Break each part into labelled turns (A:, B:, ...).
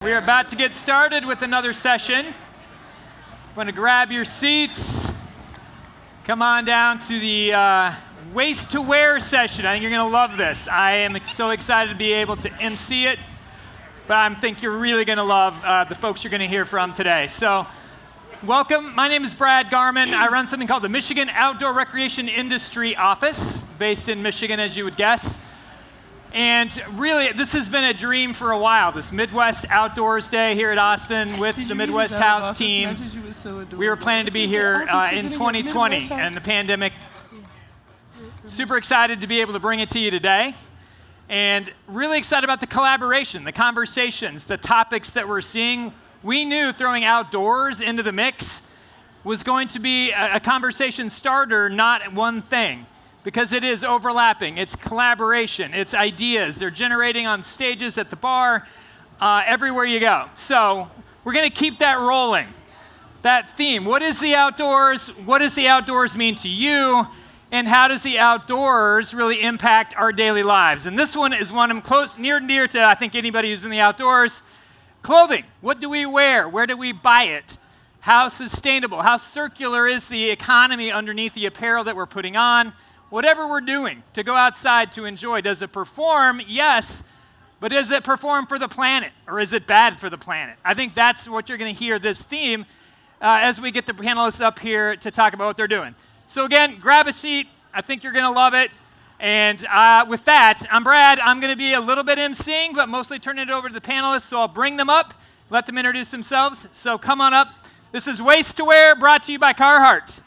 A: We are about to get started with another session. I'm going to grab your seats. Come on down to the waist to wear session. I think you're going to love this. I am so excited to be able to MC it, but I think you're really going to love the folks you're going to hear from today. So, welcome. My name is Brad Garmon. I run something called the Michigan Outdoor Recreation Industry Office, based in Michigan, as you would guess. And really, this has been a dream for a while, this Midwest Outdoors Day here at Austin with the Midwest House team. We were planning to be here in 2020, and the pandemic. Super excited to be able to bring it to you today. And really excited about the collaboration, the conversations, the topics that we're seeing. We knew throwing outdoors into the mix was going to be a conversation starter, not one thing. Because it is overlapping, it's collaboration, it's ideas. They're generating on stages at the bar, everywhere you go. So we're going to keep that rolling, that theme. What is the outdoors? What does the outdoors mean to you? And how does the outdoors really impact our daily lives? And this one is one I'm near and dear to, I think, anybody who's in the outdoors. Clothing. What do we wear? Where do we buy it? How sustainable, how circular is the economy underneath the apparel that we're putting on? Whatever we're doing to go outside to enjoy, does it perform? Yes, but does it perform for the planet, or is it bad for the planet? I think that's what you're going to hear this theme as we get the panelists up here to talk about what they're doing. So again, grab a seat. I think you're going to love it. And with that, I'm Brad. I'm going to be a little bit emceeing, but mostly turning it over to the panelists, so I'll bring them up, let them introduce themselves. So come on up. This is Waist to Wear, brought to you by Carhartt.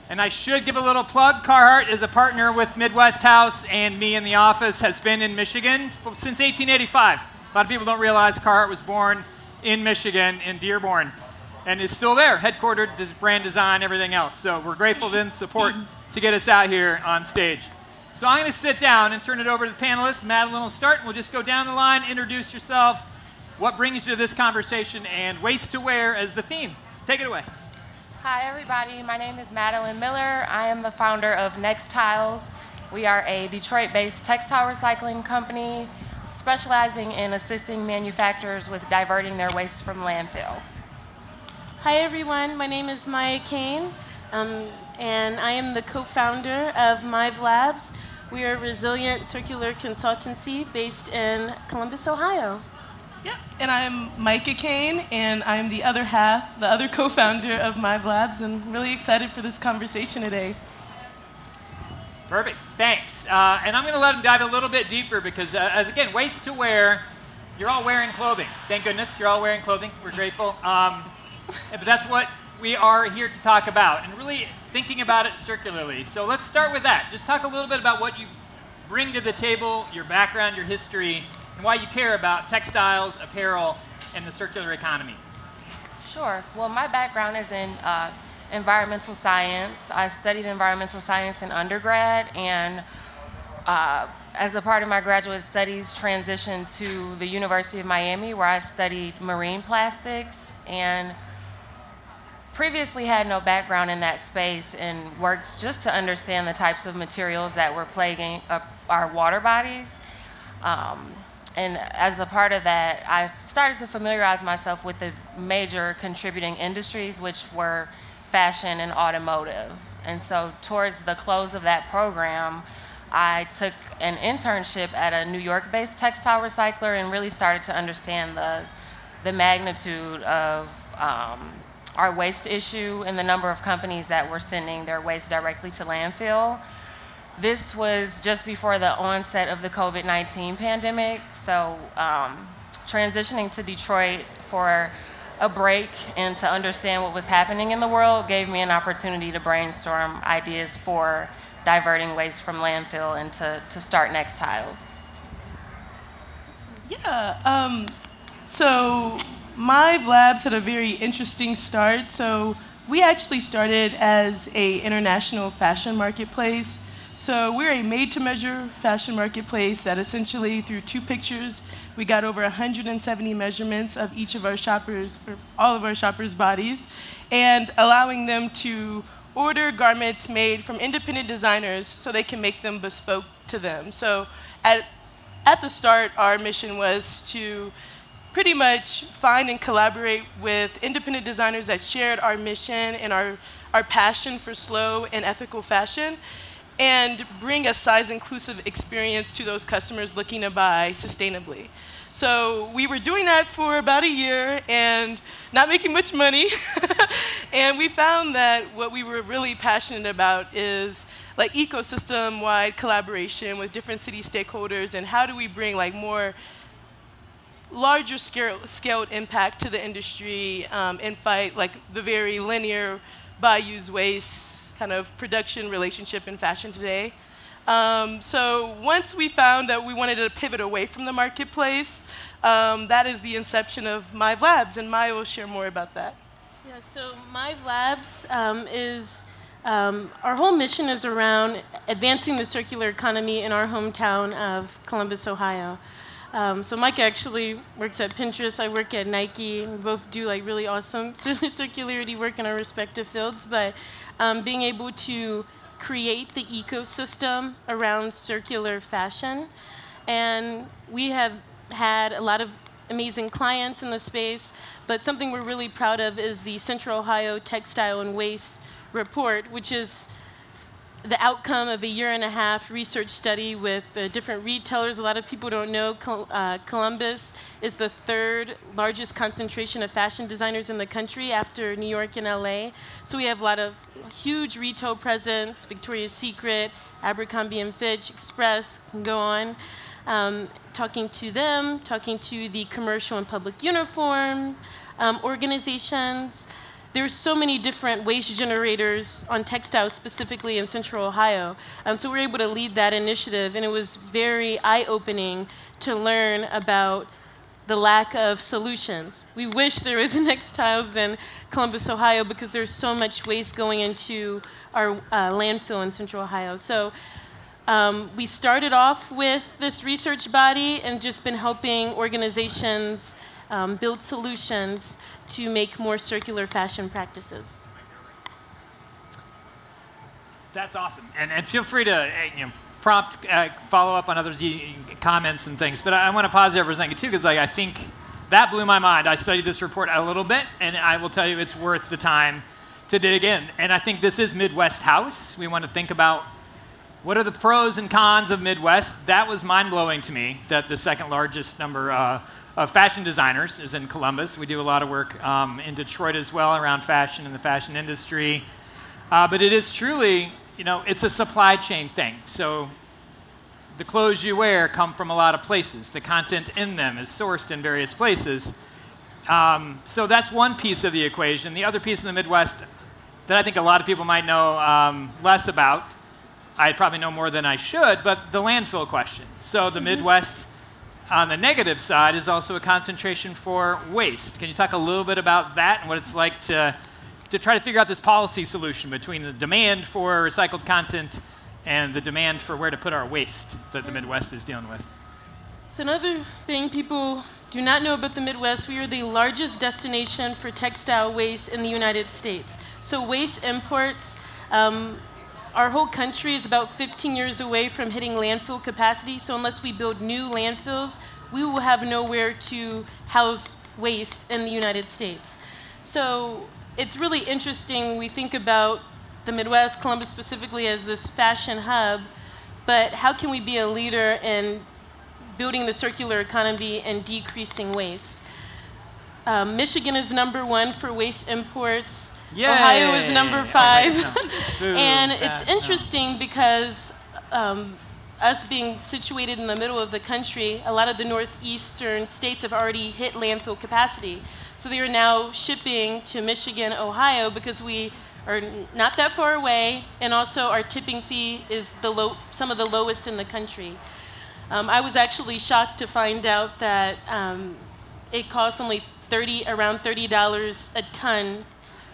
A: And I should give a little plug. Carhartt is a partner with Midwest House, and me in the office has been in Michigan since 1885. A lot of people don't realize Carhartt was born in Michigan, in Dearborn, and is still there, headquartered, brand design, everything else. So we're grateful to them support to get us out here on stage. So I'm going to sit down and turn it over to the panelists. Madeline will start, and we'll just go down the line, introduce yourself, what brings you to this conversation, and waist to wear as the theme. Take it away.
B: Hi, everybody. My name is Madeline Miller. I am the founder of NexTiles. We are a Detroit-based textile recycling company specializing in assisting manufacturers with diverting their waste from landfill.
C: Hi, everyone. My name is Caine, and I am the co-founder of Mive Labs. We are a resilient circular consultancy based in Columbus, Ohio.
D: Yeah, and I'm Mica Caine, and I'm the other half, the other co-founder of Mive Labs, and really excited for this conversation today.
A: Perfect, thanks. And I'm going to let them dive a little bit deeper because, as again, waist to wear, you're all wearing clothing. Thank goodness you're all wearing clothing. We're grateful. But that's what we are here to talk about, and really thinking about it circularly. So let's start with that. Just talk a little bit about what you bring to the table, your background, your history, and why you care about textiles, apparel, and the circular economy.
B: Sure. Well, my background is in environmental science. I studied environmental science in undergrad, and as a part of my graduate studies, transitioned to the University of Miami, where I studied marine plastics, and previously had no background in that space and worked just to understand the types of materials that were plaguing our water bodies. And as a part of that, I started to familiarize myself with the major contributing industries, which were fashion and automotive. And so towards the close of that program, I took an internship at a New York-based textile recycler and really started to understand the magnitude of our waste issue and the number of companies that were sending their waste directly to landfill. This was just before the onset of the COVID-19 pandemic, so transitioning to Detroit for a break and to understand what was happening in the world gave me an opportunity to brainstorm ideas for diverting waste from landfill and to start NexTiles.
D: Yeah, so Mive Labs had a very interesting start. So we actually started as an international fashion marketplace. So we're a made-to-measure fashion marketplace that essentially, through 2 pictures, we got over 170 measurements of each of our shoppers, or all of our shoppers' bodies, and allowing them to order garments made from independent designers so they can make them bespoke to them. So at the start, our mission was to pretty much find and collaborate with independent designers that shared our mission and our passion for slow and ethical fashion, and bring a size-inclusive experience to those customers looking to buy sustainably. So we were doing that for about a year and not making much money. And we found that what we were really passionate about is like ecosystem-wide collaboration with different city stakeholders, and how do we bring like more larger scaled impact to the industry, and fight like the very linear buy, use, waste kind of production relationship in fashion today. So once we found that we wanted to pivot away from the marketplace, that is the inception of Mive Labs, and Maya will share more about that.
C: Yeah, so Mive Labs is, our whole mission is around advancing the circular economy in our hometown of Columbus, Ohio. So Mike actually works at Pinterest, I work at Nike, and we both do like really awesome circularity work in our respective fields, but being able to create the ecosystem around circular fashion. And we have had a lot of amazing clients in the space, but something we're really proud of is the Central Ohio Textile and Waste Report, which is the outcome of a 1.5 year research study with different retailers. A lot of people don't know Columbus is the 3rd largest concentration of fashion designers in the country after New York and LA. So we have a lot of huge retail presence, Victoria's Secret, Abercrombie & Fitch, Express, can go on. Talking to them, talking to the commercial and public uniform organizations. There's so many different waste generators on textiles, specifically in Central Ohio. So we're able to lead that initiative, and it was very eye-opening to learn about the lack of solutions. We wish there was a NexTiles in Columbus, Ohio, because there's so much waste going into our landfill in Central Ohio. So we started off with this research body and just been helping organizations build solutions to make more circular fashion practices.
A: That's awesome. And feel free to prompt, follow up on others' comments and things. But I want to pause there for a second, too, because I think that blew my mind. I studied this report a little bit, and I will tell you it's worth the time to dig in. And I think this is Midwest House. We want to think about what are the pros and cons of Midwest. That was mind-blowing to me, that the second largest number of fashion designers is in Columbus. We do a lot of work in Detroit as well around fashion and the fashion industry. But it is truly, it's a supply chain thing. So the clothes you wear come from a lot of places. The content in them is sourced in various places. So that's one piece of the equation. The other piece in the Midwest that I think a lot of people might know less about, I probably know more than I should, but the landfill question. So the Midwest, on the negative side, is also a concentration for waste. Can you talk a little bit about that and what it's like to try to figure out this policy solution between the demand for recycled content and the demand for where to put our waste that the Midwest is dealing with?
C: So another thing people do not know about the Midwest, we are the largest destination for textile waste in the United States. So waste imports, our whole country is about 15 years away from hitting landfill capacity, so unless we build new landfills, we will have nowhere to house waste in the United States. So it's really interesting when we think about the Midwest, Columbus specifically, as this fashion hub, but how can we be a leader in building the circular economy and decreasing waste? Michigan is #1 for waste imports.
A: Yay.
C: Ohio is #5.
A: Boo.
C: And it's interesting because us being situated in the middle of the country, a lot of the northeastern states have already hit landfill capacity. So they are now shipping to Michigan, Ohio, because we are not that far away, and also our tipping fee is some of the lowest in the country. I was actually shocked to find out that it costs only around $30 a ton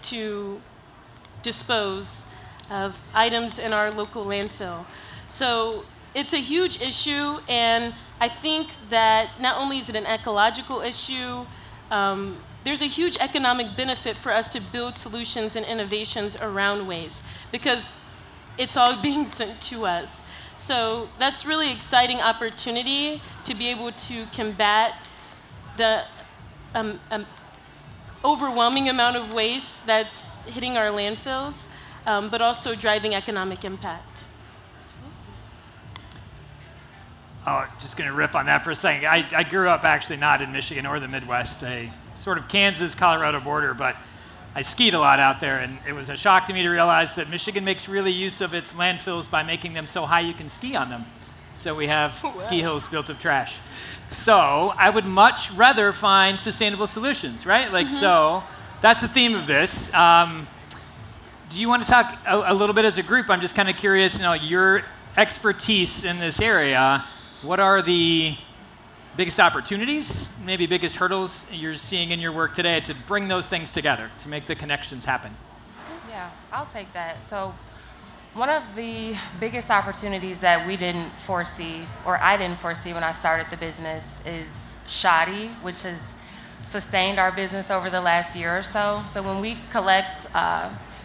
C: to dispose of items in our local landfill. So it's a huge issue, and I think that not only is it an ecological issue, there's a huge economic benefit for us to build solutions and innovations around waste, because it's all being sent to us. So that's really exciting opportunity to be able to combat the overwhelming amount of waste that's hitting our landfills, but also driving economic impact.
A: Oh, just going to riff on that for a second. I grew up actually not in Michigan or the Midwest, a sort of Kansas-Colorado border, but I skied a lot out there, and it was a shock to me to realize that Michigan makes really use of its landfills by making them so high you can ski on them. So we have ski hills built of trash. So I would much rather find sustainable solutions, right? Like, so that's the theme of this. Do you want to talk a little bit as a group? I'm just kind of curious, your expertise in this area. What are the biggest opportunities, maybe biggest hurdles you're seeing in your work today to bring those things together, to make the connections happen?
B: Yeah, I'll take that. So one of the biggest opportunities that we didn't foresee, or I didn't foresee when I started the business, is shoddy, which has sustained our business over the last year or so. So when we collect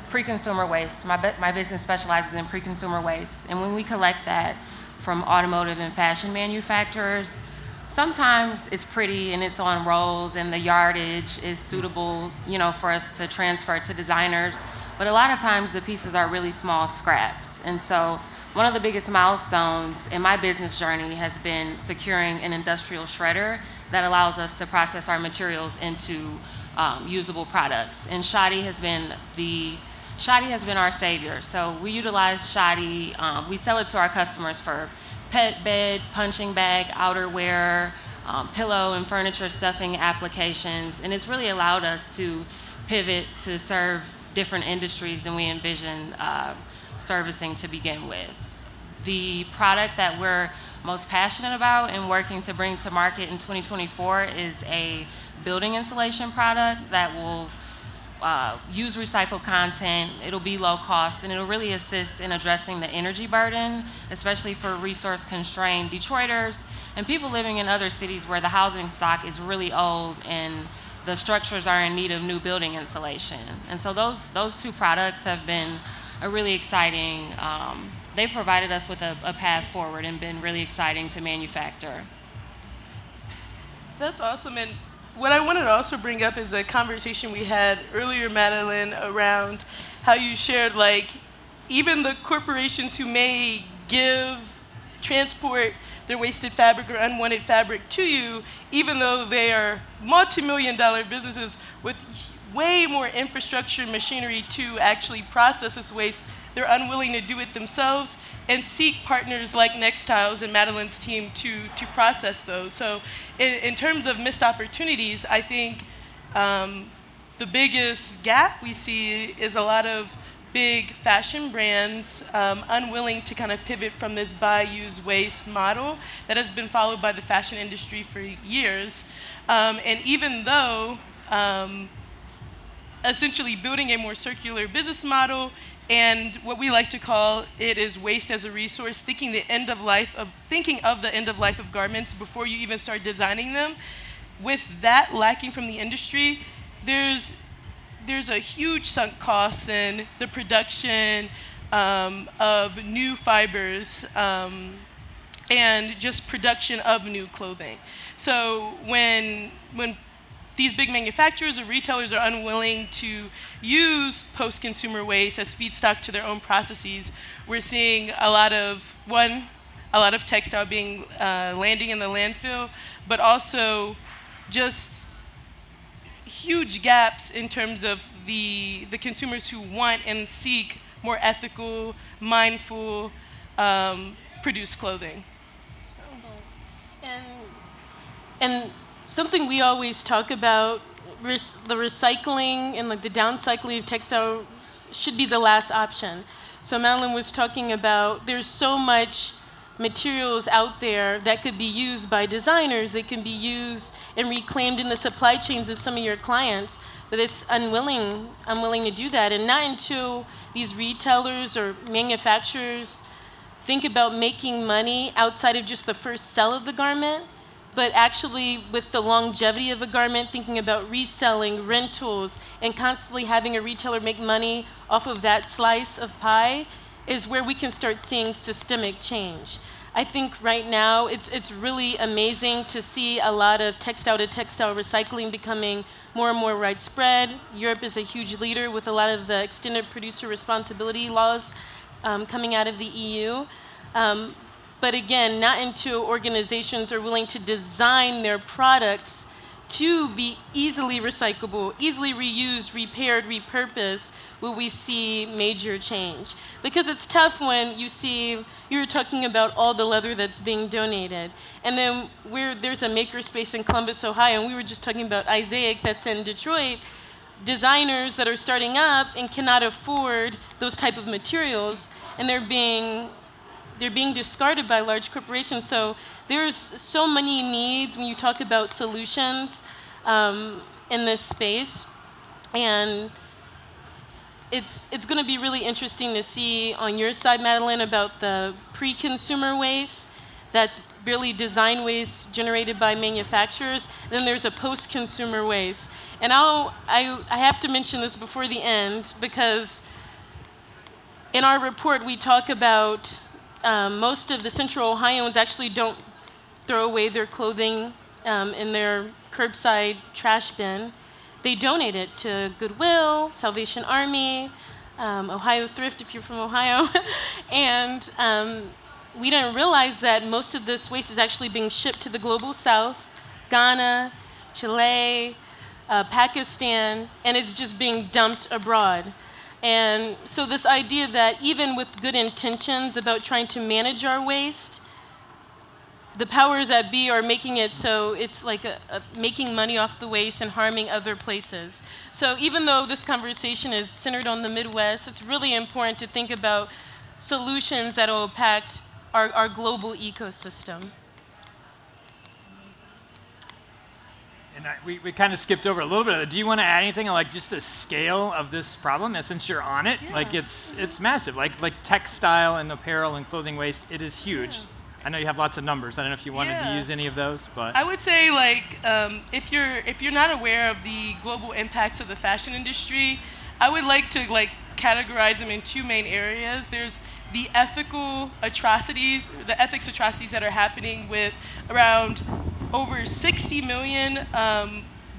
B: pre-consumer waste, my business specializes in pre-consumer waste, and when we collect that from automotive and fashion manufacturers, sometimes it's pretty and it's on rolls and the yardage is suitable, for us to transfer to designers. But a lot of times the pieces are really small scraps. And so one of the biggest milestones in my business journey has been securing an industrial shredder that allows us to process our materials into usable products. And shoddy has been our savior. So we utilize shoddy. We sell it to our customers for pet bed, punching bag, outerwear, pillow and furniture stuffing applications. And it's really allowed us to pivot to serve different industries than we envisioned servicing to begin with. The product that we're most passionate about and working to bring to market in 2024 is a building insulation product that will use recycled content. It'll be low cost, and it'll really assist in addressing the energy burden, especially for resource-constrained Detroiters and people living in other cities where the housing stock is really old and the structures are in need of new building insulation. And so those two products have been a really exciting, they've provided us with a path forward and been really exciting to manufacture.
D: That's awesome. And what I wanted to also bring up is a conversation we had earlier, Madeline, around how you shared, even the corporations who may transport their wasted fabric or unwanted fabric to you, even though they are multi-million-dollar businesses with way more infrastructure and machinery to actually process this waste, they're unwilling to do it themselves and seek partners like NexTiles and Madeline's team to process those. So in terms of missed opportunities, I think the biggest gap we see is a lot of big fashion brands unwilling to kind of pivot from this buy, use, waste model that has been followed by the fashion industry for years. And even though essentially building a more circular business model and what we like to call it is waste as a resource, thinking of the end of life of garments before you even start designing them. With that lacking from the industry, there's a huge sunk cost in the production of new fibers and just production of new clothing. So when these big manufacturers or retailers are unwilling to use post-consumer waste as feedstock to their own processes, we're seeing a lot of textile being landing in the landfill, but also just huge gaps in terms of the consumers who want and seek more ethical, mindful, produced clothing.
C: And something we always talk about, the recycling and the downcycling of textiles should be the last option. So Madeline was talking about there's so much materials out there that could be used by designers, they can be used and reclaimed in the supply chains of some of your clients, but it's unwilling to do that. And not until these retailers or manufacturers think about making money outside of just the first sell of the garment, but actually with the longevity of a garment, thinking about reselling, rentals, and constantly having a retailer make money off of that slice of pie, is where we can start seeing systemic change. I think right now it's really amazing to see a lot of textile to textile recycling becoming more and more widespread. Europe is a huge leader with a lot of the extended producer responsibility laws coming out of the EU. But again, not until organizations are willing to design their products to be easily recyclable, easily reused, repaired, repurposed, will we see major change. Because it's tough when you see, you were talking about all the leather that's being donated. And then there's a makerspace in Columbus, Ohio, and we were just talking about Isaiah that's in Detroit, designers that are starting up and cannot afford those type of materials, and they're being discarded by large corporations. So there's so many needs when you talk about solutions in this space. And it's going to be really interesting to see on your side, Madeline, about the pre-consumer waste that's really design waste generated by manufacturers. And then there's a post-consumer waste. And I have to mention this before the end, because in our report we talk about most of the Central Ohioans actually don't throw away their clothing in their curbside trash bin. They donate it to Goodwill, Salvation Army, Ohio Thrift if you're from Ohio. And we didn't realize that most of this waste is actually being shipped to the global south, Ghana, Chile, Pakistan, and it's just being dumped abroad. And so this idea that even with good intentions about trying to manage our waste, the powers that be are making it so it's like making money off the waste and harming other places. So even though this conversation is centered on the Midwest, it's really important to think about solutions that will impact our global ecosystem.
A: And we kind of skipped over a little bit of it. Do you want to add anything on like just the scale of this problem? And since you're on it,
D: Yeah.
A: like it's massive. Like textile and apparel and clothing waste, it is huge.
D: Yeah.
A: I know you have lots of numbers. I don't know if you wanted to
D: Yeah.
A: use any of those, but
D: I would say, like, if you're not aware of the global impacts of the fashion industry, I would like to categorize them in two main areas. There's the ethics atrocities that are happening with around over 60 million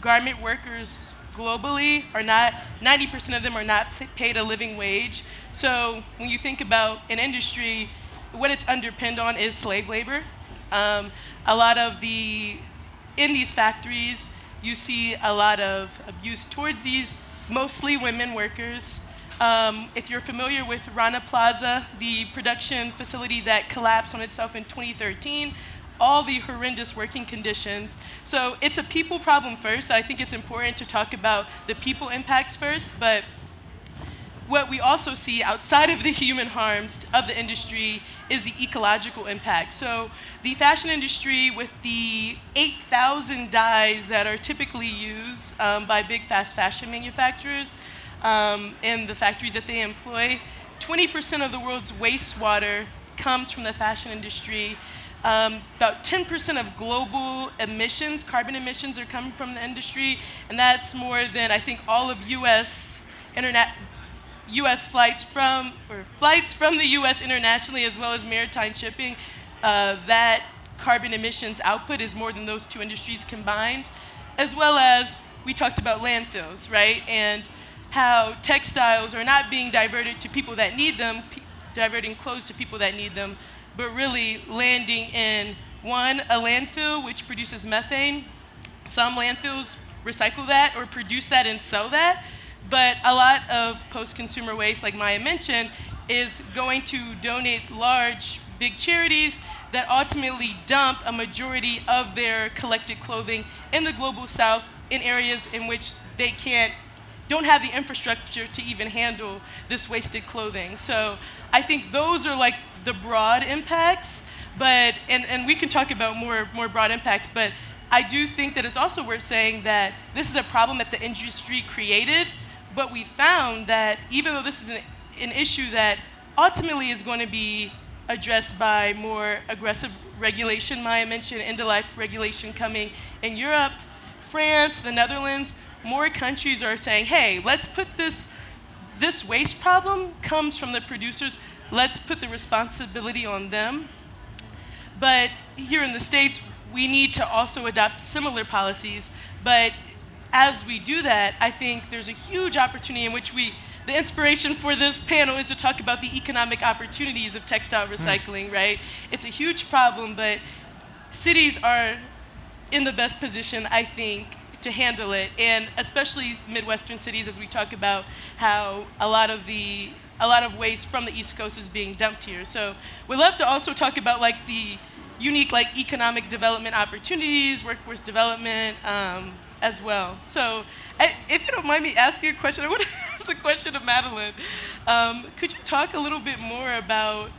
D: garment workers globally are not, 90% of them are not paid a living wage. So when you think about an industry, what it's underpinned on is slave labor. A lot of in these factories, you see a lot of abuse towards these mostly women workers. If you're familiar with Rana Plaza, the production facility that collapsed on itself in 2013, all the horrendous working conditions. So it's a people problem first. I think it's important to talk about the people impacts first, but what we also see outside of the human harms of the industry is the ecological impact. So the fashion industry, with the 8,000 dyes that are typically used by big fast fashion manufacturers in the factories that they employ, 20% of the world's wastewater comes from the fashion industry. About 10% of global emissions, carbon emissions, are coming from the industry, and that's more than I think all of U.S. flights from the U.S. internationally, as well as maritime shipping. That carbon emissions output is more than those two industries combined, as well as we talked about landfills, right? And how textiles are not being diverted to people that need them, diverting clothes to people that need them, but really landing in, one, a landfill which produces methane. Some landfills recycle that or produce that and sell that. But a lot of post-consumer waste, like Maya mentioned, is going to donate large, big charities that ultimately dump a majority of their collected clothing in the global south in areas in which they don't have the infrastructure to even handle this wasted clothing. So I think those are like the broad impacts, but and we can talk about more broad impacts, but I do think that it's also worth saying that this is a problem that the industry created. But we found that even though this is an issue that ultimately is going to be addressed by more aggressive regulation, Maya mentioned end-of-life regulation coming in Europe, France, the Netherlands, more countries are saying, hey, let's put this waste problem comes from the producers. let's put the responsibility on them. But here in the States, we need to also adopt similar policies. But as we do that, I think there's a huge opportunity in which the inspiration for this panel is to talk about the economic opportunities of textile recycling, right? It's a huge problem, but cities are in the best position, I think, to handle it, and especially Midwestern cities, as we talk about how a lot of waste from the East Coast is being dumped here. So we'd love to also talk about like the unique like economic development opportunities, workforce development, as well. So if you don't mind me asking a question, I want to ask a question of Madeline. Could you talk a little bit more about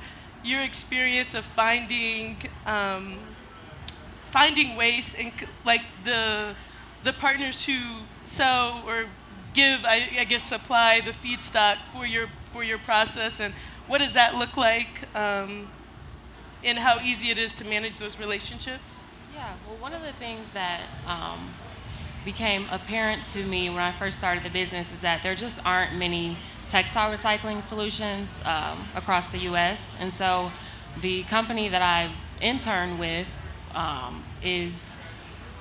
D: your experience of finding waste and like the partners who sell or give, I guess, supply the feedstock for your process, and what does that look like, and how easy it is to manage those relationships?
B: Yeah, well, one of the things that became apparent to me when I first started the business is that there just aren't many textile recycling solutions across the U.S. And so the company that I interned with is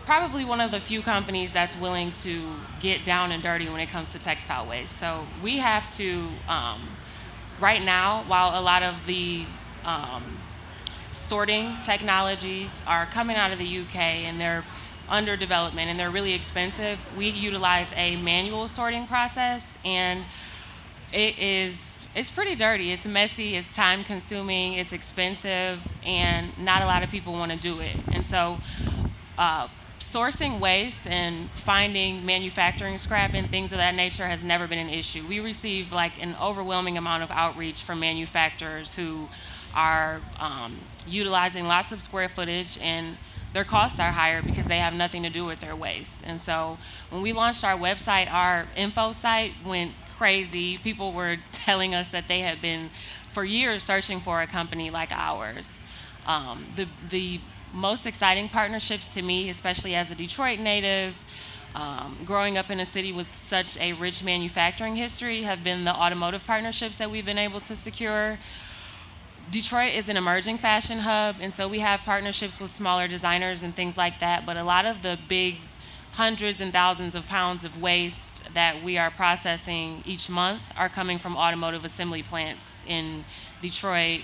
B: probably one of the few companies that's willing to get down and dirty when it comes to textile waste. So we have to, right now, while a lot of the sorting technologies are coming out of the UK and they're under development and they're really expensive, we utilize a manual sorting process, and it's pretty dirty. It's messy, it's time consuming, it's expensive, and not a lot of people want to do it. And so sourcing waste and finding manufacturing scrap and things of that nature has never been an issue. We receive like an overwhelming amount of outreach from manufacturers who are utilizing lots of square footage, and their costs are higher because they have nothing to do with their waste. And so when we launched our website, our info site went crazy. People were telling us that they had been for years searching for a company like ours. The most exciting partnerships to me, especially as a Detroit native, growing up in a city with such a rich manufacturing history, have been the automotive partnerships that we've been able to secure. Detroit is an emerging fashion hub, and so we have partnerships with smaller designers and things like that, but a lot of the big hundreds and thousands of pounds of waste that we are processing each month are coming from automotive assembly plants in Detroit,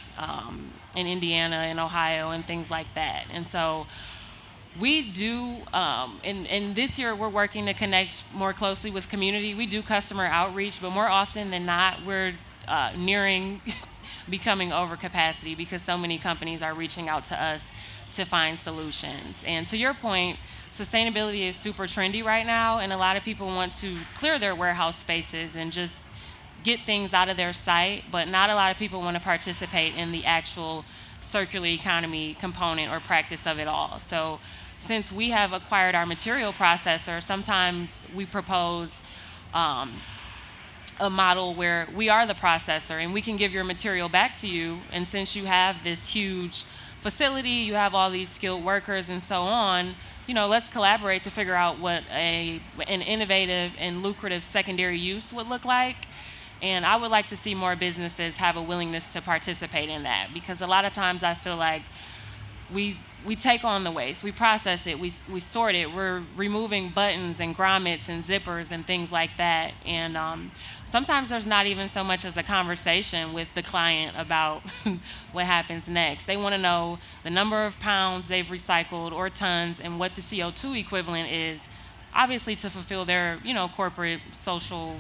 B: in Indiana, in Ohio, and things like that. And so we do, and this year we're working to connect more closely with community. We do customer outreach, but more often than not, we're nearing becoming over capacity because so many companies are reaching out to us to find solutions. And to your point, sustainability is super trendy right now, and a lot of people want to clear their warehouse spaces and just get things out of their site, but not a lot of people want to participate in the actual circular economy component or practice of it all. So since we have acquired our material processor, sometimes we propose a model where we are the processor and we can give your material back to you, and since you have this huge facility, you have all these skilled workers and so on, let's collaborate to figure out what an innovative and lucrative secondary use would look like. And I would like to see more businesses have a willingness to participate in that, because a lot of times I feel like we take on the waste, we process it, we sort it, we're removing buttons and grommets and zippers and things like that. And sometimes there's not even so much as a conversation with the client about what happens next. They want to know the number of pounds they've recycled or tons and what the CO2 equivalent is, obviously to fulfill their corporate social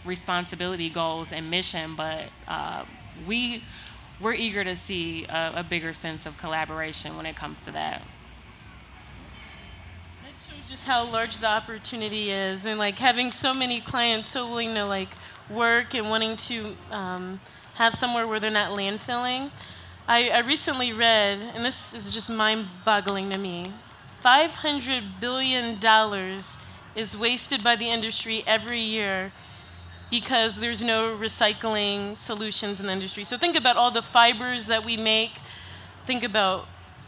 B: responsibility goals and mission. But we're eager to see a bigger sense of collaboration when it comes to that.
C: That shows just how large the opportunity is, and like having so many clients so willing to like work and wanting to have somewhere where they're not landfilling. I recently read, and this is just mind-boggling to me, $500 billion is wasted by the industry every year because there's no recycling solutions in the industry. So think about all the fibers that we make. Think about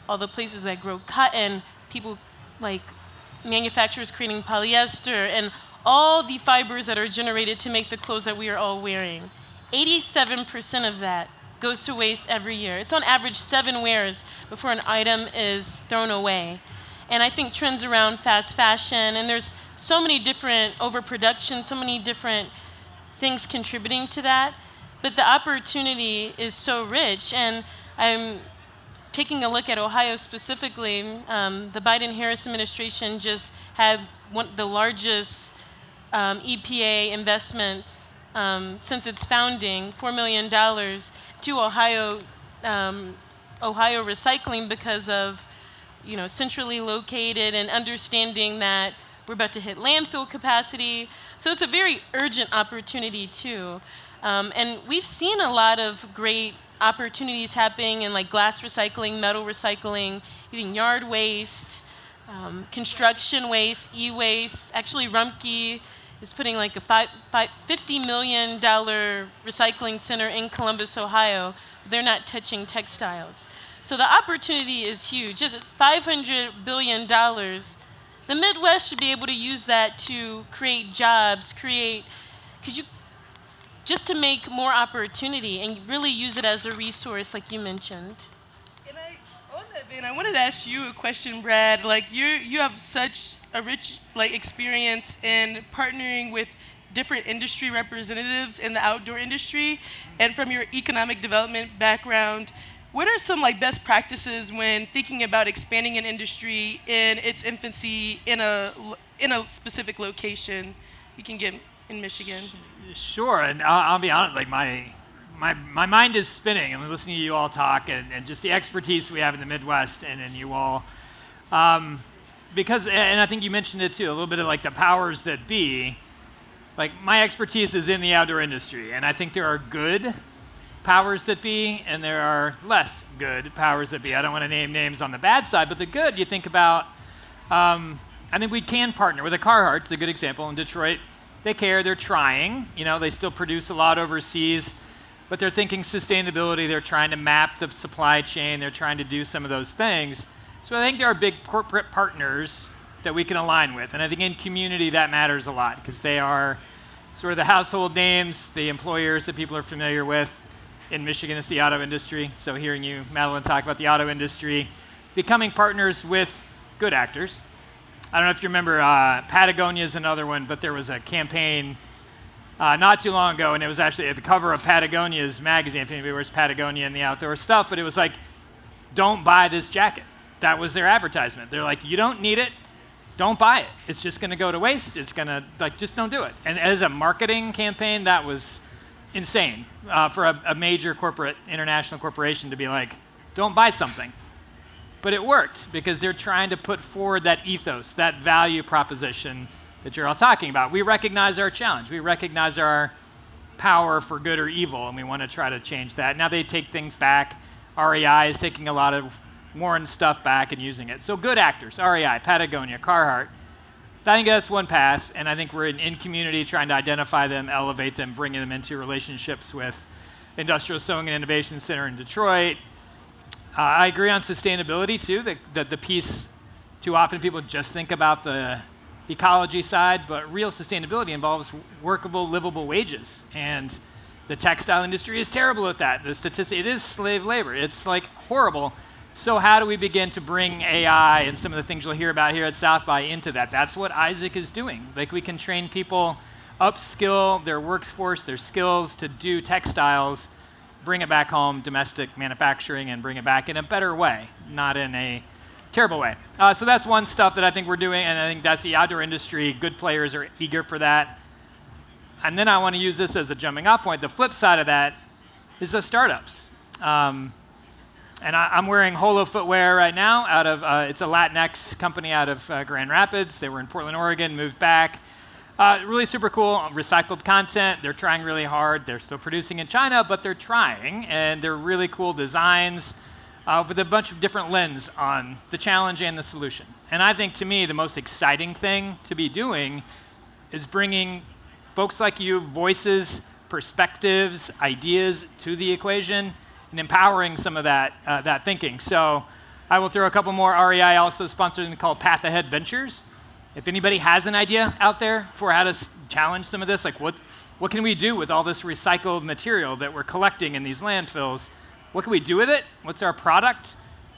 C: all the places that grow cotton, people like manufacturers creating polyester, and all the fibers that are generated to make the clothes that we are all wearing. 87% of that goes to waste every year. It's on average 7 wears before an item is thrown away. And I think trends around fast fashion, and there's so many different overproduction, so many different things contributing to that. But the opportunity is so rich, and I'm taking a look at Ohio specifically. The Biden-Harris administration just had the largest EPA investments since its founding, $4 million to Ohio recycling because of centrally located and understanding that we're about to hit landfill capacity. So it's a very urgent opportunity too. And we've seen a lot of great opportunities happening in like glass recycling, metal recycling, even yard waste, construction waste, e-waste. Actually, Rumpke is putting like a $50 million recycling center in Columbus, Ohio. They're not touching textiles. So the opportunity is huge. Just $500 billion. The Midwest should be able to use that to create jobs, just to make more opportunity and really use it as a resource, like you mentioned.
D: And on that vein, I wanted to ask you a question, Brad. Like you have such a rich experience in partnering with different industry representatives in the outdoor industry, and from your economic development background, what are some best practices when thinking about expanding an industry in its infancy in a specific location? You can get in Michigan.
A: Sure, and I'll be honest, my mind is spinning. I'm listening to you all talk and just the expertise we have in the Midwest and in you all. Because, and I think you mentioned it too, a little bit of the powers that be. My expertise is in the outdoor industry, and I think there are good powers that be, and there are less good powers that be. I don't want to name names on the bad side, but the good, you think about, I think we can partner with a Carhartt. It's a good example in Detroit. They care, they're trying, they still produce a lot overseas, but they're thinking sustainability, they're trying to map the supply chain, they're trying to do some of those things. So I think there are big corporate partners that we can align with, and I think in community that matters a lot, because they are sort of the household names, the employers that people are familiar with. In Michigan, it's the auto industry, so hearing you, Madeline, talk about the auto industry, becoming partners with good actors. I don't know if you remember, Patagonia is another one, but there was a campaign not too long ago, and it was actually at the cover of Patagonia's magazine, if anybody wears Patagonia and the outdoor stuff, but it was don't buy this jacket. That was their advertisement. They're like, you don't need it, don't buy it. It's just going to go to waste. It's going to, just don't do it. And as a marketing campaign, that was insane for a major international corporation to be like, don't buy something. But it worked because they're trying to put forward that ethos, that value proposition that you're all talking about. We recognize our challenge. We recognize our power for good or evil, and we want to try to change that. Now they take things back. REI is taking a lot of Warren stuff back and using it. So good actors, REI, Patagonia, Carhartt. I think that's one path, and I think we're in community trying to identify them, elevate them, bringing them into relationships with Industrial Sewing and Innovation Center in Detroit. I agree on sustainability too, that the piece, too often people just think about the ecology side, but real sustainability involves workable, livable wages. And the textile industry is terrible at that. The statistic, it is slave labor. It's horrible. So how do we begin to bring AI and some of the things you'll hear about here at South by into that? That's what Isaac is doing. We can train people, upskill their workforce, their skills to do textiles, bring it back home, domestic manufacturing, and bring it back in a better way, not in a terrible way. So that's one stuff that I think we're doing, and I think that's the outdoor industry. Good players are eager for that. And then I want to use this as a jumping off point. The flip side of that is the startups. And I'm wearing Holo footwear right now out of, it's a Latinx company out of Grand Rapids. They were in Portland, Oregon, moved back. Really super cool, recycled content. They're trying really hard. They're still producing in China, but they're trying, and they're really cool designs with a bunch of different lens on the challenge and the solution. And I think, to me, the most exciting thing to be doing is bringing folks like you, voices, perspectives, ideas to the equation, and empowering some of that thinking. So I will throw a couple more. REI also sponsored something called Path Ahead Ventures. If anybody has an idea out there for how to challenge some of this, what can we do with all this recycled material that we're collecting in these landfills? What can we do with it? What's our product?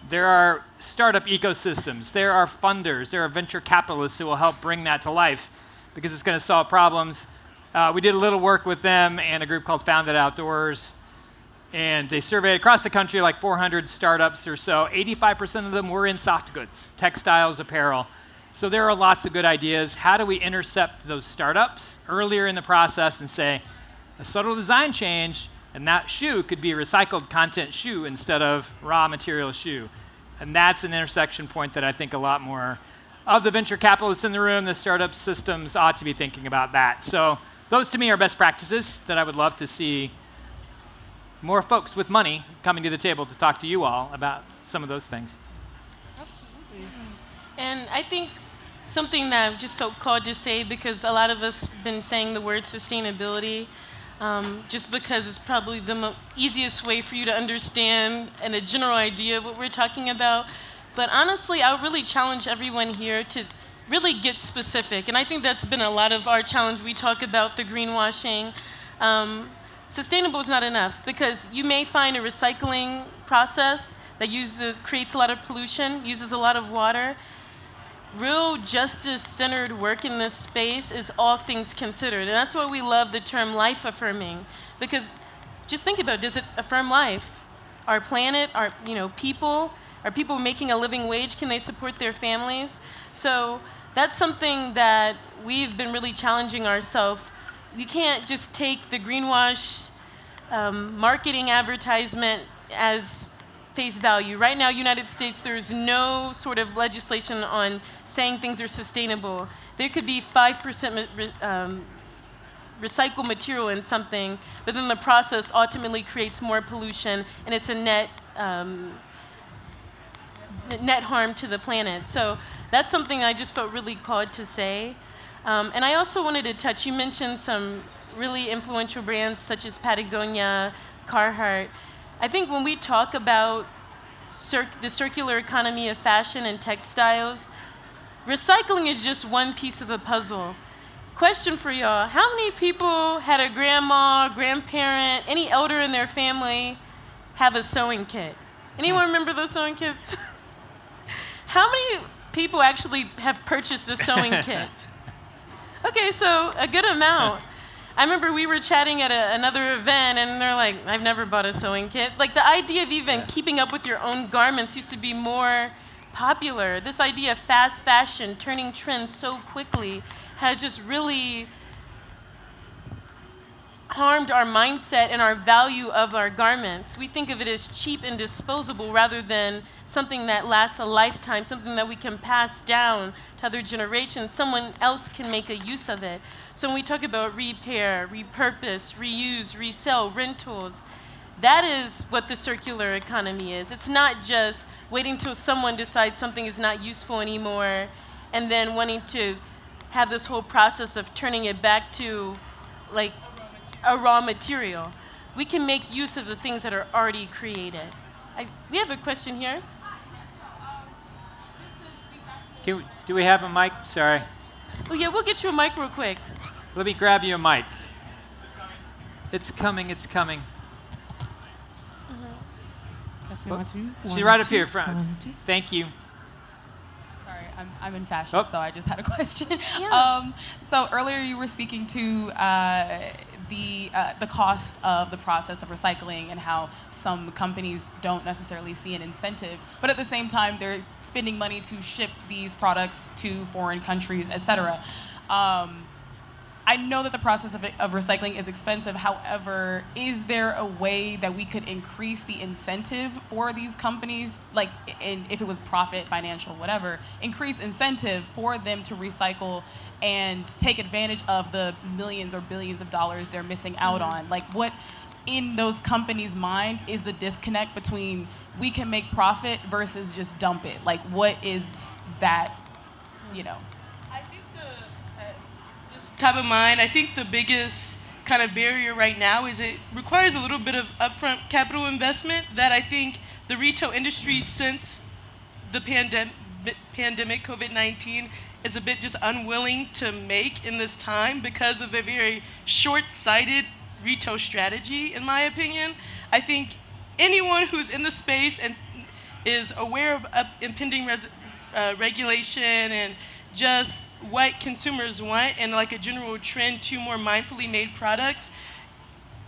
A: There are startup ecosystems. There are funders. There are venture capitalists who will help bring that to life because it's going to solve problems. We did a little work with them and a group called Founded Outdoors, and they surveyed across the country like 400 startups or so. 85% of them were in soft goods, textiles, apparel. So there are lots of good ideas. How do we intercept those startups earlier in the process and say, a subtle design change, and that shoe could be a recycled content shoe instead of raw material shoe. And that's an intersection point that I think a lot more of the venture capitalists in the room, the startup systems ought to be thinking about that. So those to me are best practices that I would love to see more folks with money coming to the table to talk to you all about some of those things.
C: Absolutely. And I think something that I just felt called to say, because a lot of us have been saying the word sustainability, just because it's probably the easiest way for you to understand and a general idea of what we're talking about. But honestly, I would really challenge everyone here to really get specific. And I think that's been a lot of our challenge. We talk about the greenwashing. Sustainable is not enough, because you may find a recycling process that creates a lot of pollution, uses a lot of water. Real justice-centered work in this space is all things considered. And that's why we love the term life affirming, because just think about it, does it affirm life? Our planet, our people, are people making a living wage? Can they support their families? So that's something that we've been really challenging ourselves. You can't just take the greenwash marketing advertisement as face value. Right now, United States, there's no sort of legislation on saying things are sustainable. There could be 5% recycled material in something, but then the process ultimately creates more pollution, and it's a net harm to the planet. So that's something I just felt really called to say. And I also wanted to touch, you mentioned some really influential brands such as Patagonia, Carhartt. I think when we talk about the circular economy of fashion and textiles, recycling is just one piece of the puzzle. Question for y'all, how many people had a grandma, grandparent, any elder in their family have a sewing kit? Anyone remember those sewing kits? How many people actually have purchased a sewing kit? Okay, so a good amount. I remember we were chatting at another event, and they're like, I've never bought a sewing kit. Like, the idea of even keeping up with your own garments used to be more popular. This idea of fast fashion, turning trends so quickly, has just really harmed our mindset and our value of our garments. We think of it as cheap and disposable rather than something that lasts a lifetime, something that we can pass down to other generations. Someone else can make a use of it. So when we talk about repair, repurpose, reuse, resell, rentals, that is what the circular economy is. It's not just waiting till someone decides something is not useful anymore and then wanting to have this whole process of turning it back to like a raw material. We can make use of the things that are already created. We have a question here.
A: Do we have a mic? Sorry.
C: Oh yeah, we'll get you a mic real quick.
A: Let me grab you a mic. It's coming, it's coming. She's right up here front. Thank you.
E: Sorry, I'm in fashion,
A: Oh.
E: so I just had a question.
C: Yeah.
E: So earlier you were speaking to the cost of the process of recycling and how some companies don't necessarily see an incentive, but at the same time they're spending money to ship these products to foreign countries, etc. I know that the process of recycling is expensive. However, is there a way that we could increase the incentive for these companies, like if it was profit, financial, whatever, increase incentive for them to recycle and take advantage of the millions or billions of dollars they're missing out on? Like, what in those companies' mind is the disconnect between we can make profit versus just dump it? Like, what is that,
D: I think just top of mind, I think the biggest kind of barrier right now is it requires a little bit of upfront capital investment that I think the retail industry since the pandemic, COVID-19, is a bit just unwilling to make in this time because of a very short-sighted retail strategy, in my opinion. I think anyone who's in the space and is aware of impending regulation and just what consumers want and like a general trend to more mindfully made products,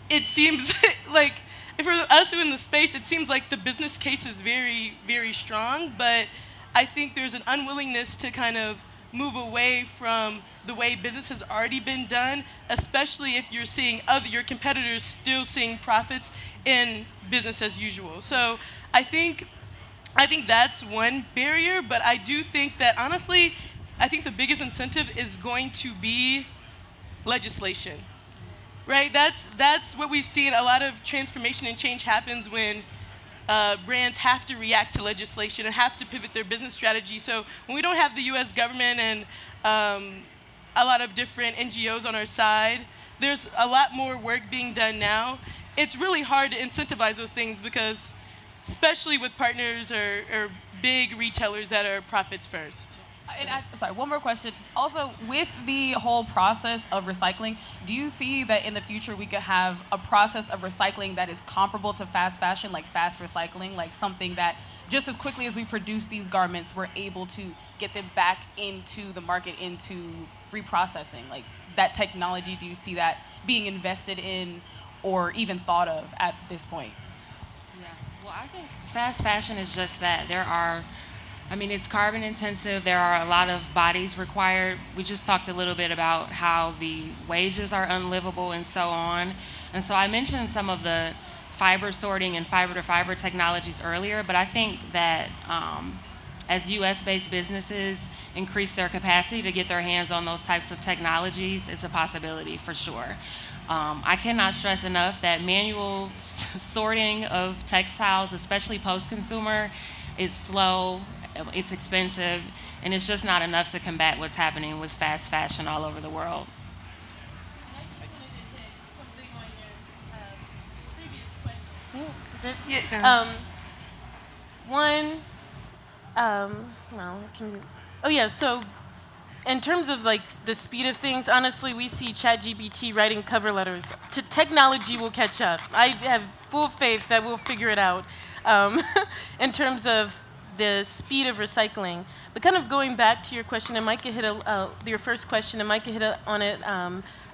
D: it seems like, for us who are in the space, it seems like the business case is very, very strong, but I think there's an unwillingness to kind of move away from the way business has already been done, especially if you're seeing your competitors still seeing profits in business as usual. So I think that's one barrier, but I do think that, honestly, I think the biggest incentive is going to be legislation, right? That's what we've seen. A lot of transformation and change happens when brands have to react to legislation and have to pivot their business strategy. So when we don't have the US government and a lot of different NGOs on our side, there's a lot more work being done now. It's really hard to incentivize those things because, especially with partners or big retailers that are profits first.
E: Sorry, one more question. Also, with the whole process of recycling, do you see that in the future we could have a process of recycling that is comparable to fast fashion, like fast recycling, like something that just as quickly as we produce these garments, we're able to get them back into the market, into reprocessing? Like that technology, do you see that being invested in or even thought of at this point?
B: Yeah, well, I think fast fashion is just that. It's carbon intensive. There are a lot of bodies required. We just talked a little bit about how the wages are unlivable and so on. And so I mentioned some of the fiber sorting and fiber-to-fiber technologies earlier, but I think that as US-based businesses increase their capacity to get their hands on those types of technologies, it's a possibility for sure. I cannot stress enough that manual sorting of textiles, especially post-consumer, is slow. It's expensive, and it's just not enough to combat what's happening with fast fashion all over the world.
C: And I just wanted to hit something on your previous question.
D: Yeah.
C: So in terms of like the speed of things, honestly, we see ChatGPT writing cover letters. Technology will catch up. I have full faith that we'll figure it out in terms of the speed of recycling. But kind of going back to your question, and Mica hit your first question, and Mica hit on it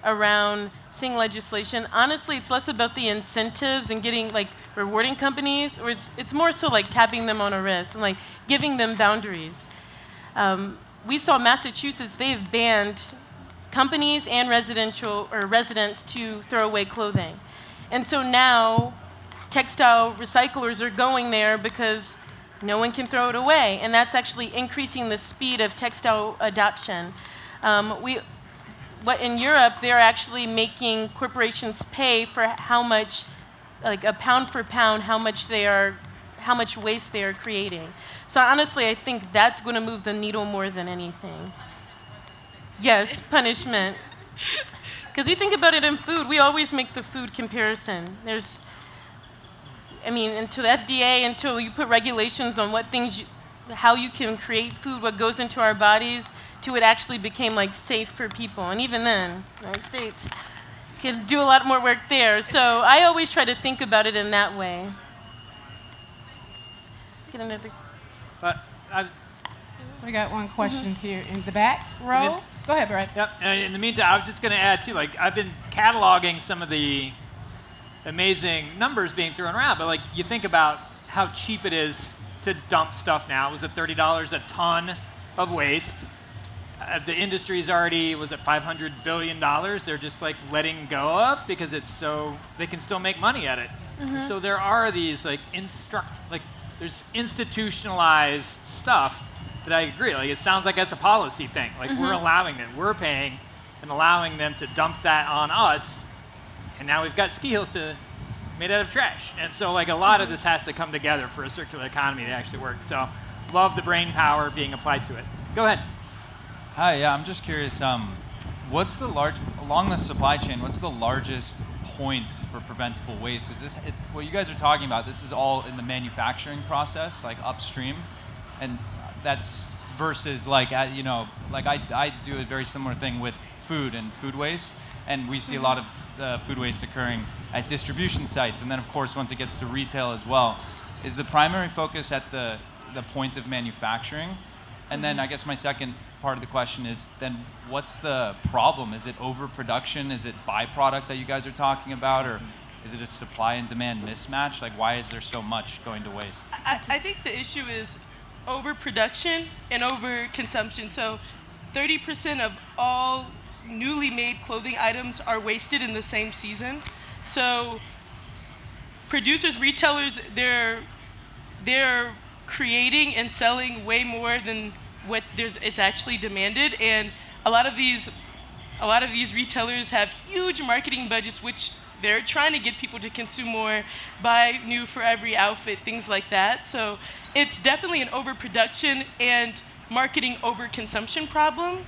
C: around seeing legislation. Honestly, it's less about the incentives and getting like rewarding companies, or it's more so like tapping them on a wrist and like giving them boundaries. We saw Massachusetts, they've banned companies and residents to throw away clothing. And so now textile recyclers are going there because no one can throw it away, and that's actually increasing the speed of textile adoption. In Europe, they're actually making corporations pay for how much, like a pound for pound, how much waste they are creating. So honestly, I think that's going to move the needle more than anything. Yes, punishment. Because we think about it in food, we always make the food comparison. Until the FDA, until you put regulations on how you can create food, what goes into our bodies, till it actually became like safe for people. And even then, the United States can do a lot more work there. So I always try to think about it in that way. Get another.
F: We got one question here in the back row. Go ahead, Brett.
A: Yep. And in the meantime, I was just going to add too. Like I've been cataloging some of the amazing numbers being thrown around, but like you think about how cheap it is to dump stuff now. Was it $30 a ton of waste? The industry's already, was it $500 billion? They're just like letting go of because they can still make money at it. Mm-hmm. So there are these there's institutionalized stuff that I agree. Like it sounds like that's a policy thing. Like we're allowing them, we're paying and allowing them to dump that on us. And now we've got ski hills made out of trash. And so like a lot of this has to come together for a circular economy to actually work. So love the brain power being applied to it. Go ahead.
G: Hi, yeah, I'm just curious, along the supply chain, what's the largest point for preventable waste? Is what you guys are talking about, this is all in the manufacturing process, like upstream? And that's versus like I do a very similar thing with food and food waste, and we see a lot of food waste occurring at distribution sites, and then of course once it gets to retail as well. Is the primary focus at the point of manufacturing? And then I guess my second part of the question is then what's the problem? Is it overproduction? Is it byproduct that you guys are talking about? Or is it a supply and demand mismatch? Like why is there so much going to waste?
D: I think the issue is overproduction and overconsumption. So 30% of all newly made clothing items are wasted in the same season. So producers, retailers, they're creating and selling way more than what it's actually demanded, and a lot of these retailers have huge marketing budgets, which they're trying to get people to consume more, buy new for every outfit, things like that. So it's definitely an overproduction and marketing overconsumption problem.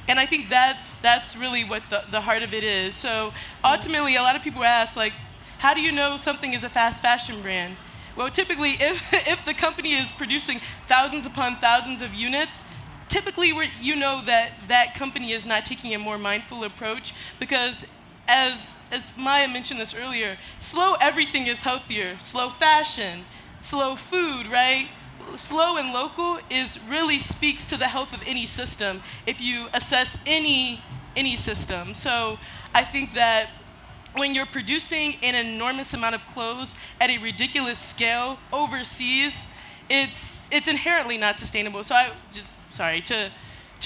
D: And I think that's really what the heart of it is. So ultimately, a lot of people ask, like, how do you know something is a fast fashion brand? Well, typically, if the company is producing thousands upon thousands of units, typically you know that company is not taking a more mindful approach, because as Maya mentioned this earlier, slow everything is healthier. Slow fashion, slow food, right? Slow and local really speaks to the health of any system if you assess any system. So I think that when you're producing an enormous amount of clothes at a ridiculous scale overseas, it's inherently not sustainable. So to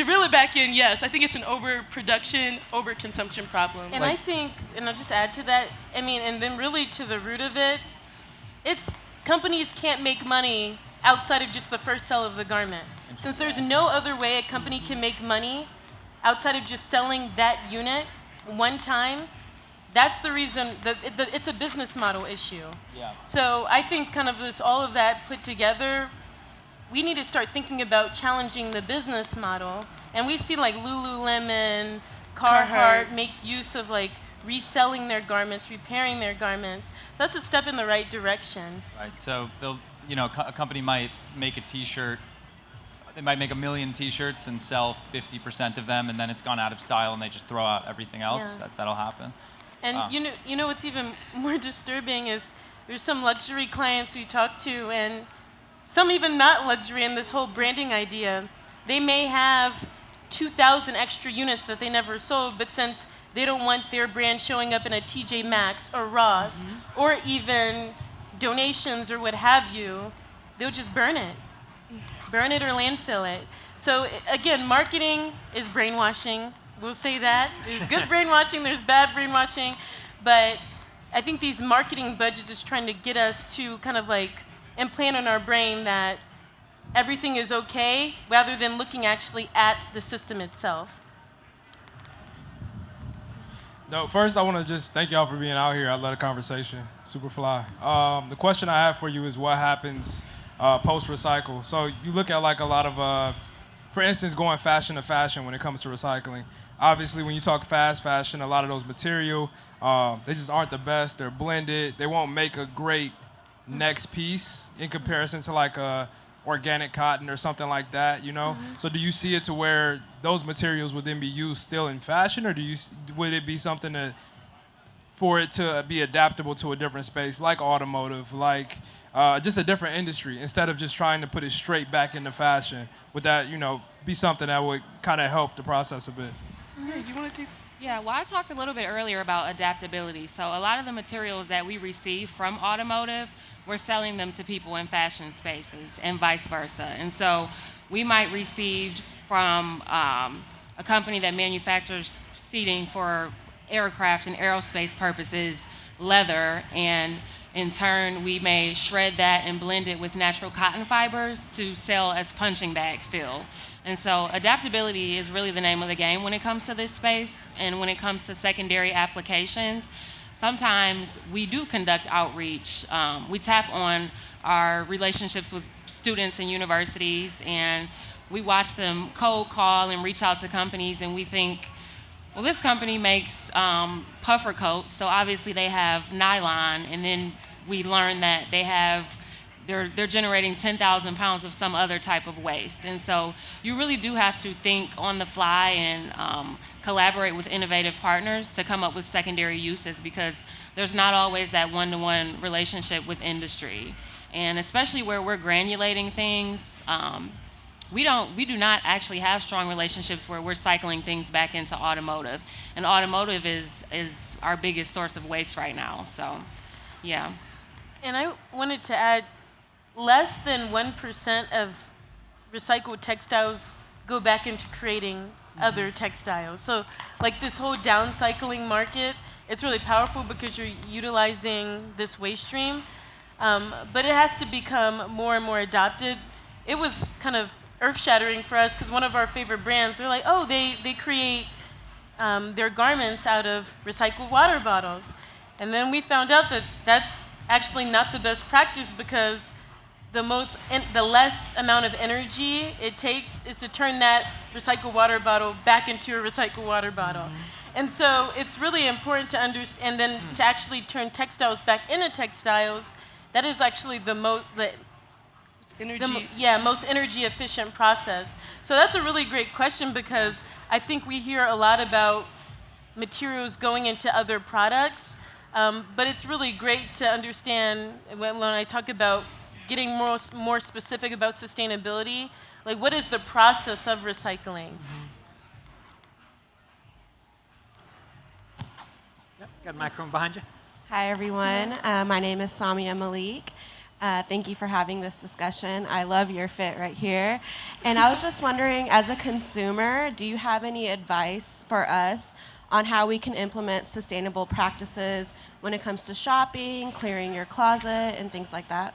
D: reel it back in, yes, I think it's an overproduction, overconsumption problem.
C: And I think, and I'll just add to that, I mean, and then really to the root of it, it's companies can't make money outside of just the first sale of the garment. Since there's no other way a company can make money outside of just selling that unit one time, that's the reason that it's a business model issue.
G: Yeah.
C: So I think kind of this, all of that put together, we need to start thinking about challenging the business model. And we see like Lululemon, Carhartt make use of like reselling their garments, repairing their garments. That's a step in the right direction.
G: Right. So a company might make a T-shirt. They might make 1 million T-shirts and sell 50% of them, and then it's gone out of style, and they just throw out everything else.
C: Yeah.
G: That'll happen.
C: And you know what's even more disturbing is there's some luxury clients we talk to, and some even not luxury in this whole branding idea. They may have 2,000 extra units that they never sold, but since they don't want their brand showing up in a TJ Maxx or Ross, or even donations or what have you, they'll just burn it or landfill it. So again, marketing is brainwashing. We'll say that. There's good brainwashing, there's bad brainwashing, but I think these marketing budgets is trying to get us to kind of like implant in our brain that everything is okay, rather than looking actually at the system itself.
H: No, first I want to just thank y'all for being out here. I love the conversation. Super fly. The question I have for you is what happens post-recycle? So you look at like a lot of, for instance, going fashion to fashion when it comes to recycling. Obviously, when you talk fast fashion, a lot of those material, they just aren't the best. They're blended. They won't make a great next piece in comparison to like a organic cotton or something like that, you know? So do you see it to where those materials would then be used still in fashion, or would it be something for it to be adaptable to a different space, like automotive, like just a different industry, instead of just trying to put it straight back into fashion? Would that, be something that would kind of help the process a bit?
D: You want to take?
B: Yeah, well, I talked a little bit earlier about adaptability. So a lot of the materials that we receive from automotive, we're selling them to people in fashion spaces and vice versa. And so we might receive from a company that manufactures seating for aircraft and aerospace purposes, leather, and in turn, we may shred that and blend it with natural cotton fibers to sell as punching bag fill. And so adaptability is really the name of the game when it comes to this space. And when it comes to secondary applications, sometimes we do conduct outreach. We tap on our relationships with students and universities, and we watch them cold call and reach out to companies, and we think, well, this company makes puffer coats, so obviously they have nylon, and then we learn that they have they're generating 10,000 pounds of some other type of waste. And so you really do have to think on the fly and collaborate with innovative partners to come up with secondary uses, because there's not always that one-to-one relationship with industry. And especially where we're granulating things, we do not actually have strong relationships where we're cycling things back into automotive. And automotive is our biggest source of waste right now. So, yeah.
C: And I wanted to add, less than 1% of recycled textiles go back into creating other textiles. So like this whole downcycling market, it's really powerful because you're utilizing this waste stream. But it has to become more and more adopted. It was kind of earth-shattering for us because one of our favorite brands, they're like, oh, they create their garments out of recycled water bottles. And then we found out that that's actually not the best practice, because the less amount of energy it takes is to turn that recycled water bottle back into a recycled water bottle. And so it's really important to understand, and then to actually turn textiles back into textiles. That is actually the most energy efficient process. So that's a really great question, because I think we hear a lot about materials going into other products, but it's really great to understand when I talk about getting more specific about sustainability, like what is the process of recycling?
A: Yep, got a microphone behind you.
I: Hi, everyone. My name is Samia Malik. Thank you for having this discussion. I love your fit right here. And I was just wondering, as a consumer, do you have any advice for us on how we can implement sustainable practices when it comes to shopping, clearing your closet, and things like that?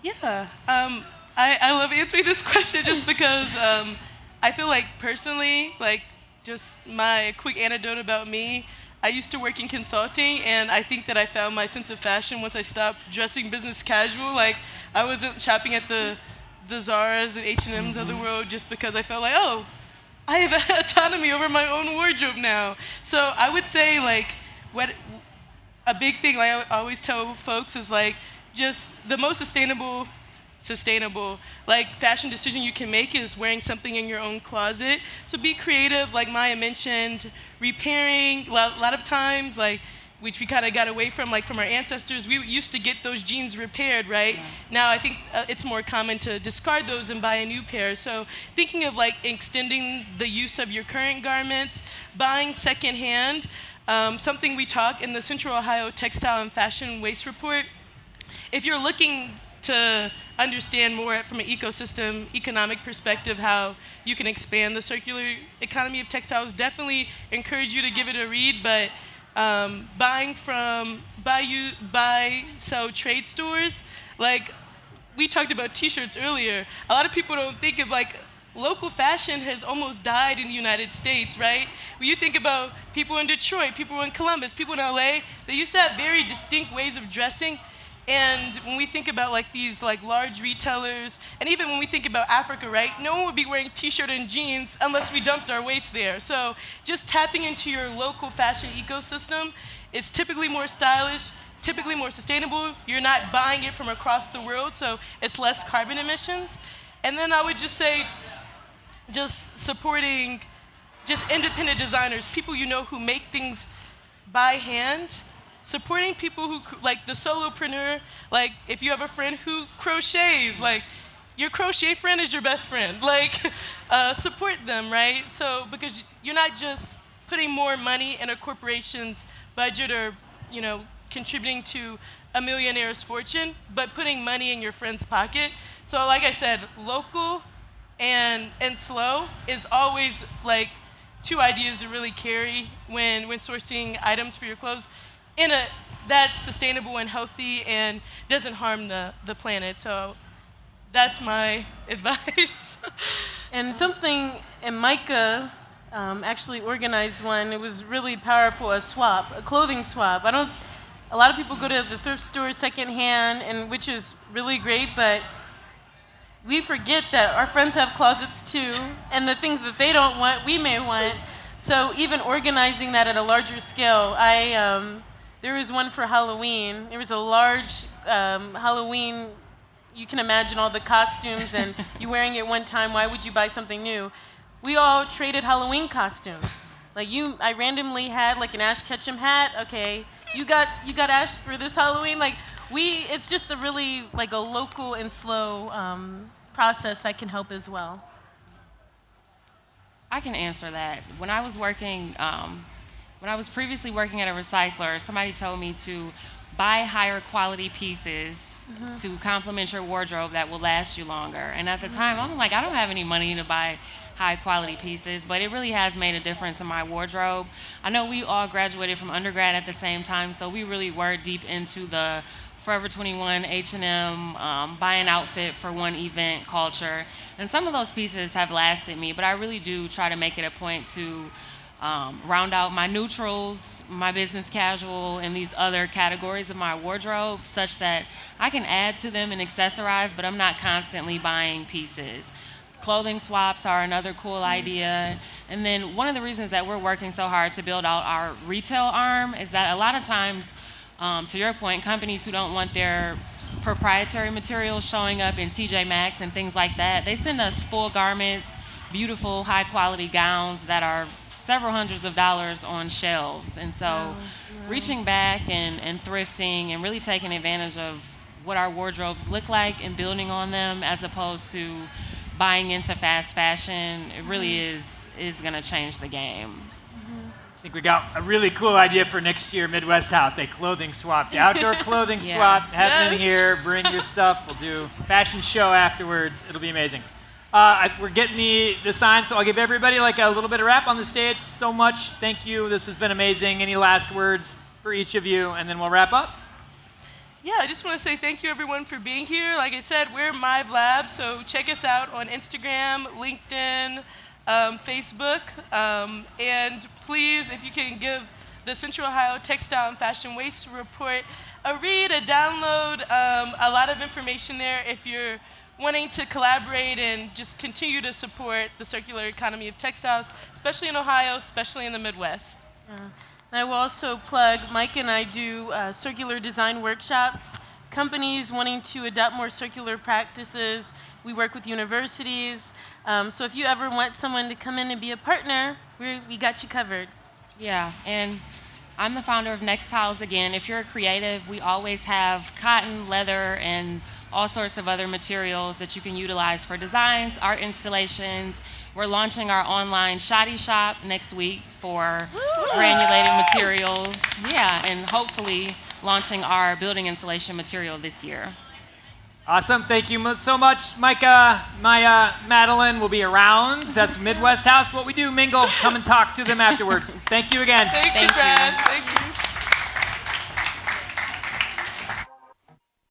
D: Yeah, I love answering this question just because I feel like personally, like just my quick anecdote about me, I used to work in consulting, and I think that I found my sense of fashion once I stopped dressing business casual. Like, I wasn't shopping at the Zaras and H&Ms of the world just because I felt like, oh, I have autonomy over my own wardrobe now. So I would say, like, what a big thing, like I always tell folks, is like, just the most sustainable like fashion decision you can make is wearing something in your own closet. So be creative, like Maya mentioned, repairing. A lot of times, like, which we kind of got away from, like from our ancestors, we used to get those jeans repaired, right? Yeah. Now I think it's more common to discard those and buy a new pair. So thinking of like extending the use of your current garments, buying secondhand, something we talk in the Central Ohio Textile and Fashion Waste Report. If you're looking to understand more from an ecosystem, economic perspective, how you can expand the circular economy of textiles, definitely encourage you to give it a read. But buying from buy-sell trade stores, like we talked about T-shirts earlier. A lot of people don't think of like local fashion has almost died in the United States, right? When you think about people in Detroit, people in Columbus, people in LA, they used to have very distinct ways of dressing. And when we think about like these like large retailers, and even when we think about Africa, right, no one would be wearing t-shirt and jeans unless we dumped our waste there. So just tapping into your local fashion ecosystem, it's typically more stylish, typically more sustainable. You're not buying it from across the world, so it's less carbon emissions. And then I would just say, just supporting just independent designers, people you know who make things by hand. Supporting people who, like the solopreneur, like if you have a friend who crochets, like your crochet friend is your best friend. Like support them, right? So because you're not just putting more money in a corporation's budget or, you know, contributing to a millionaire's fortune, but putting money in your friend's pocket. So like I said, local and slow is always like two ideas to really carry when sourcing items for your clothes that's sustainable and healthy and doesn't harm the planet. So that's my advice.
C: And something, and Mica actually organized one. It was really powerful, a clothing swap. A lot of people go to the thrift store secondhand, and which is really great, but we forget that our friends have closets too, and the things that they don't want, we may want. So even organizing that at a larger scale, there was one for Halloween. There was a large Halloween, you can imagine all the costumes and you wearing it one time, why would you buy something new? We all traded Halloween costumes. Like I randomly had like an Ash Ketchum hat. Okay, you got Ash for this Halloween. Like it's just a really like a local and slow process that can help as well.
B: I can answer that. When I was previously working at a recycler, somebody told me to buy higher quality pieces to complement your wardrobe that will last you longer. And at the time, I'm like, I don't have any money to buy high quality pieces, but it really has made a difference in my wardrobe. I know we all graduated from undergrad at the same time, so we really were deep into the Forever 21, H&M, buy an outfit for one event culture. And some of those pieces have lasted me, but I really do try to make it a point to round out my neutrals, my business casual, and these other categories of my wardrobe such that I can add to them and accessorize, but I'm not constantly buying pieces. Clothing swaps are another cool idea. And then one of the reasons that we're working so hard to build out our retail arm is that a lot of times, to your point, companies who don't want their proprietary materials showing up in TJ Maxx and things like that, they send us full garments, beautiful, high-quality gowns that are several hundreds of dollars on shelves. And so reaching back and thrifting and really taking advantage of what our wardrobes look like and building on them as opposed to buying into fast fashion, it really is going to change the game.
A: I think we got a really cool idea for next year, Midwest House. They clothing swap, the outdoor clothing swap happening here. Bring your stuff. We'll do a fashion show afterwards. It'll be amazing. We're getting the sign, so I'll give everybody like a little bit of wrap on the stage. So much. Thank you. This has been amazing. Any last words for each of you, and then we'll wrap up?
D: Yeah, I just want to say thank you, everyone, for being here. Like I said, we're Mive Lab, so check us out on Instagram, LinkedIn, Facebook, and please, if you can give the Central Ohio Textile and Fashion Waste Report a read, a download, a lot of information there if you're wanting to collaborate and just continue to support the circular economy of textiles, especially in Ohio, especially in the Midwest.
C: And I will also plug, Mike and I do circular design workshops. Companies wanting to adopt more circular practices, we work with universities. So if you ever want someone to come in and be a partner, we got you covered.
B: Yeah, and I'm the founder of NexTiles again. If you're a creative, we always have cotton, leather, and all sorts of other materials that you can utilize for designs, art installations. We're launching our online shoddy shop next week for granulated materials. Yeah, and hopefully launching our building installation material this year.
A: Awesome. Thank you so much, Mica, Maya, Madeline will be around. That's Midwest House. What we do, mingle. Come and talk to them afterwards. Thank you again.
D: Thank you, Brad. Thank you.